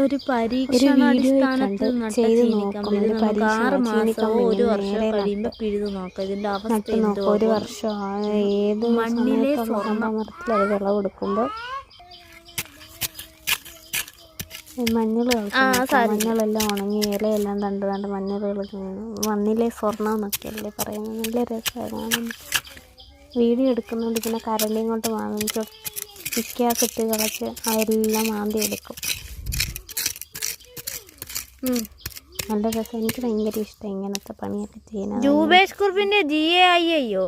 ഒരു പരീക്ഷണാടിസ്ഥാനത്തിൽ നട്ട ചീനിക്കമ്പ് നമുക്ക് 6 മാസമോ 1 വർഷം കഴിയുമ്പോൾ പിഴുതു നോക്കാം. ഇതിന്റെ അവസ്ഥ എന്തോ. ഒരു വർഷം ഏത് മണ്ണിലെ മരത്തിൽ അത് വിളവെടുക്കുമ്പോൾ മഞ്ഞളെല്ലാം ഉണങ്ങി ഇലയെല്ലാം തണ്ട് മഞ്ഞളുകൾ മണ്ണിലെ സ്വർണ്ണം എന്നൊക്കെയല്ലേ പറയുന്നത്. നല്ല രസമാണ്. വീഡിയോ എടുക്കുന്നുണ്ട്. പിന്നെ കരളിയും കൊണ്ട് വാങ്ങിച്ച് ചിക്കാത്തിട്ട് കളച്ച് അതെല്ലാം മാന്തി എടുക്കും. നല്ല രസം. എനിക്ക് ഭയങ്കര ഇഷ്ടം ഇങ്ങനത്തെ പണിയൊക്കെ ചെയ്യുന്നത്. ജൂബേഷ് കുറുപ്പിന്റെ GAIO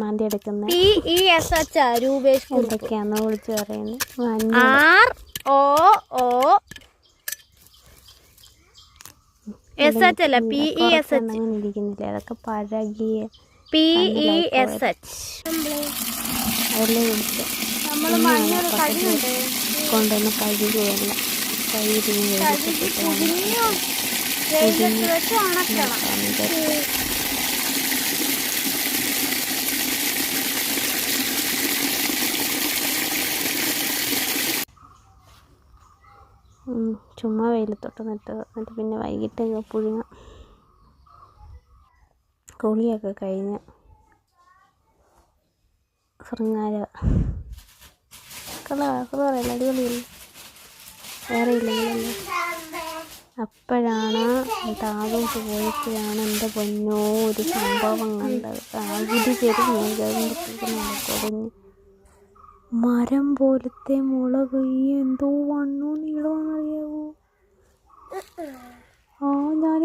മാന്തി എടുക്കുന്നത് രൂപേഷ് എന്തൊക്കെയാന്ന് വിളിച്ച് പറയുന്നത്. ഇരിക്കുന്നില്ല. അതൊക്കെ പഴകിയ PESH അതെല്ലാം വിളിച്ച് കൊണ്ടുവന്ന് കഴുകുകയല്ല. ചുമ്മാ വെയിലത്തോട്ട് നട്ടത്. എന്നിട്ട് പിന്നെ വൈകിട്ട് പുഴുങ്ങാം. കുളിയൊക്കെ കഴിഞ്ഞ് ശൃംഗാര കളറല്ല അടിപൊളിയില്ല. വേറെ ഇല്ലെങ്കിലല്ലേ. അപ്പോഴാണ് താഴോട്ട് പോയപ്പോഴാണ് എൻ്റെ പൊന്നോ ഒരു സംഭവം കണ്ടത്. ആകിരി കൊടുഞ്ഞ് മരം പോലത്തെ മുളക് എന്തോ വണ്ണോ നീളമെന്നറിയാവോ. ഞാൻ